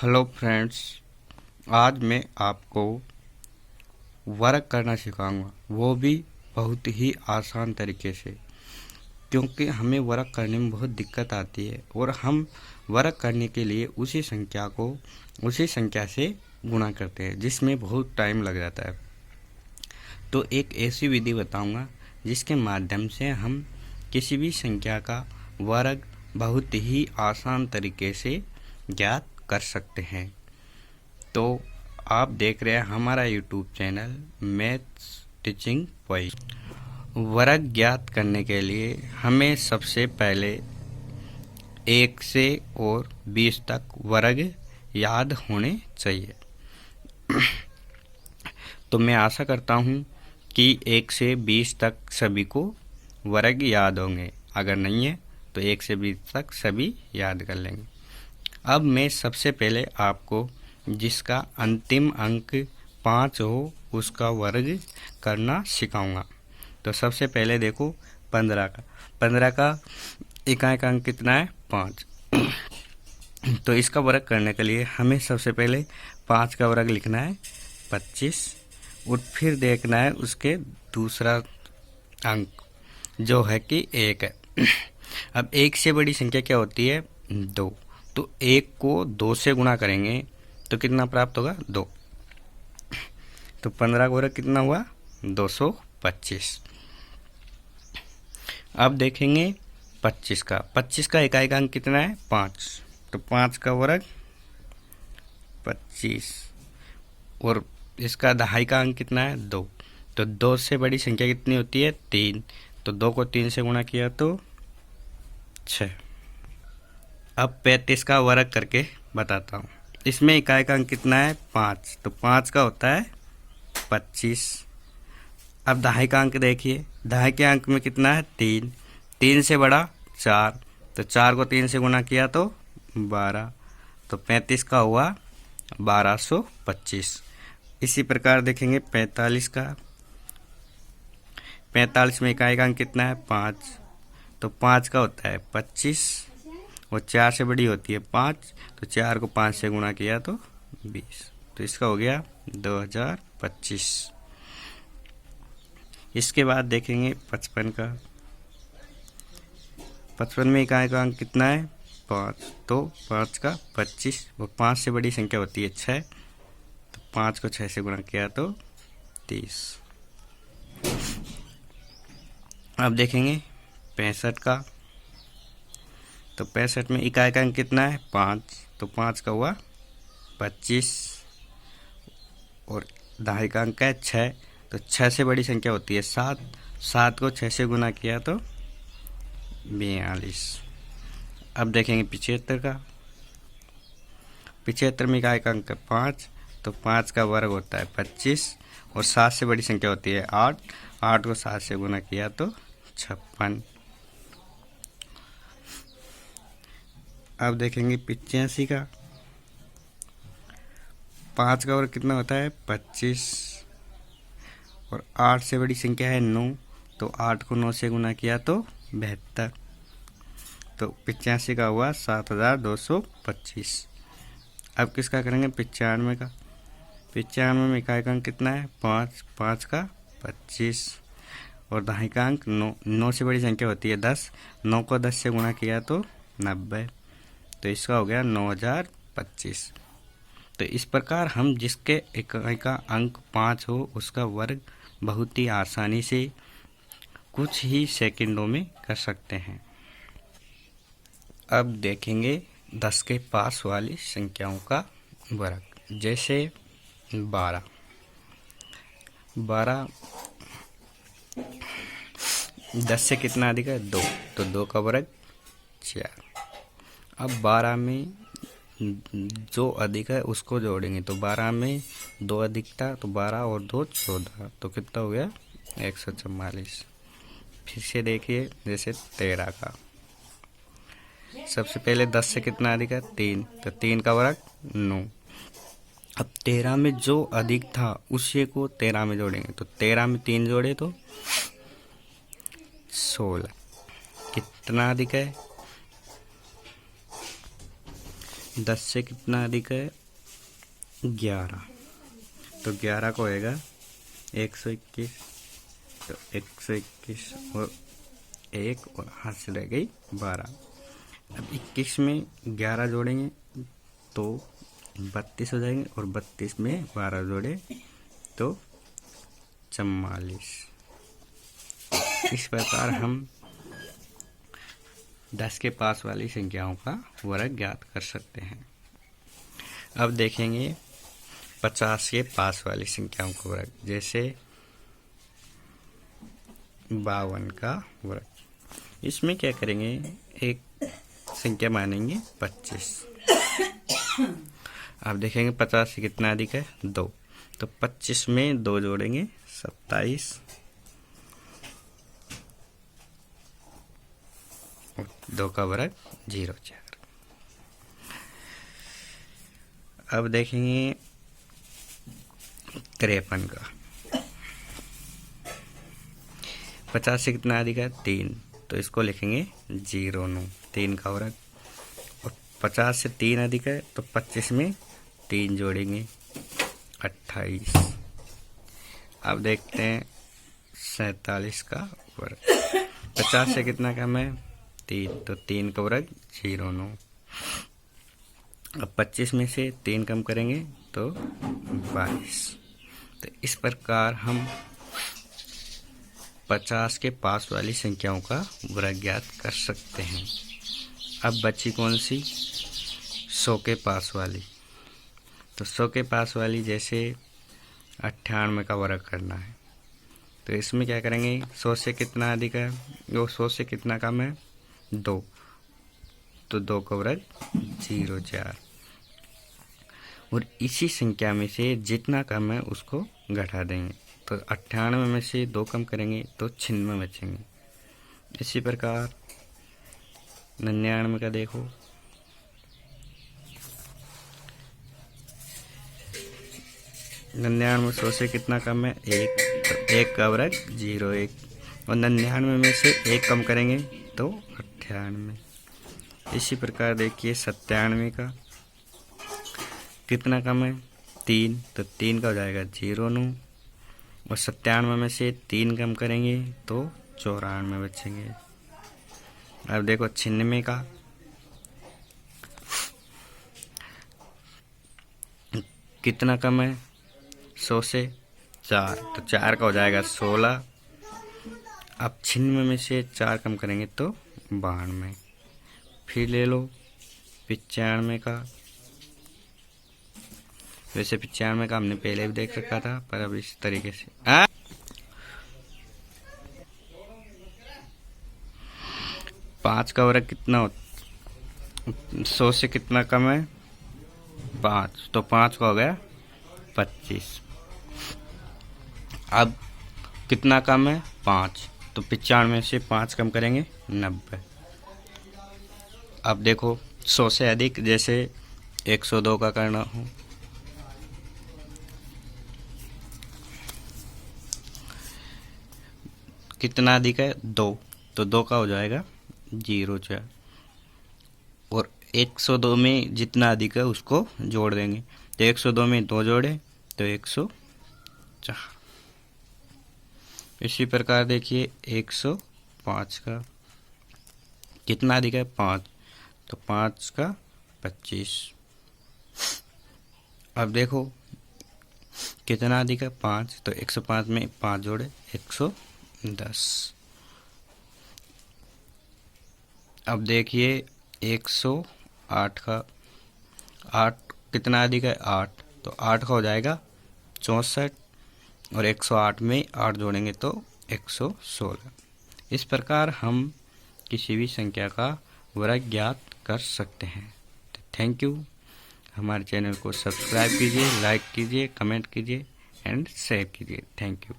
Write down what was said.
Hello friends, आज मैं आपको वर्क करना सिखाऊंगा, वो भी बहुत ही आसान तरीके से। क्योंकि हमें वर्क करने में बहुत दिक्कत आती है और हम वर्क करने के लिए उसी संख्या से गुणा करते हैं, जिसमें बहुत टाइम लग जाता है। तो एक ऐसी विधि बताऊंगा जिसके माध्यम से हम किसी भी संख्या का वर्ग बहुत ही आसान तरीके से ज्ञात कर सकते हैं। तो आप देख रहे हैं हमारा YouTube channel maths teaching point. वर्ग ज्ञात करने के लिए हमें सबसे पहले 1 से और 20 तक वर्ग याद होने चाहिए। तो मैं आशा करता हूँ कि 1 से 20 तक सभी को वर्ग याद होंगे। अगर नहीं है तो 1 से 20 तक सभी याद कर लेंगे। अब मैं सबसे पहले आपको जिसका अंतिम अंक 5 हो उसका वर्ग करना सिखाऊंगा। तो सबसे पहले देखो 15 का इकाई अंक कितना है? 5। तो इसका वर्ग करने के लिए हमें सबसे पहले 5 का वर्ग लिखना है 25 और फिर देखना है उसके दूसरा अंक जो है कि 1 है। अब 1 से बड़ी संख्या क्या होती है? 2। तो 1 को 2 से गुणा करेंगे तो कितना प्राप्त होगा? 2। तो 15 का वर्ग कितना हुआ? 225। अब देखेंगे 25 का इकाई का अंक कितना है? 5। तो 5 का वर्ग 25 और इसका दहाई का अंक कितना है? 2। तो 2 से बड़ी संख्या कितनी होती है? 3। तो 2 को 3 से गुणा किया तो 6। अब 35 का वर्ग करके बताता हूँ। इसमें इकाई का अंक कितना है? 5। तो 5 का होता है 25। अब दहाई का अंक देखिए, दहाई के अंक में कितना है? 3। 3 से बड़ा 4। तो 4 को 3 से गुणा किया तो 12। तो 35 का हुआ 1225। इसी प्रकार देखेंगे 45 का। 45 में इकाई का अंक कितना है? 5। तो 5 का होता है 25 और 4 से बड़ी होती है 5। तो 4 को 5 से गुणा किया तो 20। तो इसका हो गया 2025। इसके बाद देखेंगे 55 का। 55 में इकाई का अंक कितना है? 5। तो 5 का 25 और 5 से बड़ी संख्या होती है 6। तो 5 को 6 से गुणा किया तो 30। अब देखेंगे 65 का। तो 65 में इकाई का अंक कितना है? 5। तो 5 का हुआ 25 और दहाई का अंक है 6। तो 6 से बड़ी संख्या होती है 7। 7 को 6 से गुणा किया तो 42। अब देखेंगे 75 का। 75 में इकाई का अंक है 5। तो 5 का वर्ग होता है 25 और 7 से बड़ी संख्या होती है 8। 8 को 7 से गुणा किया तो 56। अब देखेंगे 85 का। 5 का वर्ग कितना होता है? 25 और 8 से बड़ी संख्या है 9। तो 8 को 9 से गुणा किया तो 72। तो 85 का हुआ 7225। अब किसका करेंगे? 95 का। 95 में इकाई का अंक कितना है? 5। 5 का 25 और दहाई का अंक 9। 9 से बड़ी संख्या होती है 10। 9 को 10 से गुणा किया तो 90। तो इसका हो गया 9025। तो इस प्रकार हम जिसके इकाई का अंक 5 हो उसका वर्ग बहुत ही आसानी से कुछ ही सेकंडों में कर सकते हैं। अब देखेंगे 10 के पास वाली संख्याओं का वर्ग। जैसे 12। 10 से कितना अधिक है? 2। तो 2 का वर्ग 4। अब 12 में जो अधिक है उसको जोड़ेंगे। तो 12 में 2 अधिक था तो 12 और 2 14। तो कितना हो गया? 144। फिर से देखिए जैसे 13 का। सबसे पहले 10 से कितना अधिक है? 3। तो 3 का वर्ग 9। अब 13 में जो अधिक था उसी को 13 में जोड़ेंगे। तो 13 में 3 जोड़े तो 16। कितना अधिक है? 10 से कितना अधिक है? 11। तो 11 को होएगा 121। तो 121 और 1 और हाथ से रह गई 12। अब 21 में 11 जोड़ेंगे तो 32 हो जाएंगे और 32 में 12 जोड़े तो 44। इस प्रकार हम 10 के पास वाली संख्याओं का वर्ग ज्ञात कर सकते हैं। अब देखेंगे 50 के पास वाली संख्याओं का वर्ग, जैसे 52 का वर्ग। इसमें क्या करेंगे, एक संख्या मानेंगे 25। अब देखेंगे 50 से कितना अधिक है? 2। तो 25 में 2 जोड़ेंगे 27 और 2 का वर्ग 0,4। अब देखेंगे 53 का। 50 से कितना अधिक है? 3। तो इसको लिखेंगे 0,9, 3 का वर्ग। और 50 से 3 अधिक है तो 25 में 3 जोड़ेंगे 28। अब देखते हैं 47 का वर्ग। 50 से कितना कम है? 3। तो 3 का वर्ग 0,9। अब 25 में से 3 कम करेंगे तो 22। तो इस प्रकार हम 50 के पास वाली संख्याओं का वर्ग ज्ञात कर सकते हैं। अब बची कौन सी? 100 के पास वाली। तो 100 के पास वाली जैसे 98 का वर्ग करना है, तो इसमें क्या करेंगे? 100 से कितना अधिक है? वो 100 से कितना कम है? 2। तो 2 का वर्ग 0,4। और इसी संख्या में से जितना कम है उसको घटा देंगे। तो 98 में से 2 कम करेंगे तो 96 बचेंगे। इसी प्रकार 99 का देखो, 99 100 से कितना कम है? 1। तो 1 का वर्ग 0,1। और 99 में से 1 कम करेंगे तो 98। इसी प्रकार देखिए 97 का कितना कम है? 3। तो 3 का हो जाएगा 0,9। और 97 में से 3 कम करेंगे तो 94 बचेंगे। अब देखो 96 का कितना कम है? 100 से 4। तो 4 का हो जाएगा 16। अब 96 में से 4 कम करेंगे तो 92। फिर ले लो 95 का। वैसे 95 का हमने पहले भी देख रखा था, पर अब इस तरीके से 5 का वर्ग कितना होता? 100 से कितना कम है? 5। तो 5 का हो गया 25। अब कितना कम है? 5। तो 95 से 5 कम करेंगे 90। अब देखो 100 से अधिक, जैसे 102 का करना हो, कितना अधिक है? 2। तो 2 का हो जाएगा 0,4। और 102 में जितना अधिक है उसको जोड़ देंगे। तो 102 में 2 जोड़े तो 104। इसी प्रकार देखिए 105 का कितना अधिक है? 5। तो 5 का 25। अब देखो कितना अधिक है? 5। तो 105 में 5 जोड़े 110। अब देखिए 108 का 8 कितना अधिक है? 8। तो 8 का हो जाएगा 64। और 108 में 8 जोड़ेंगे तो 116। इस प्रकार हम किसी भी संख्या का वर्ग ज्ञात कर सकते हैं। तो थैंक यू। हमारे चैनल को सब्सक्राइब कीजिए, लाइक कीजिए, कमेंट कीजिए एंड शेयर कीजिए। Thank you.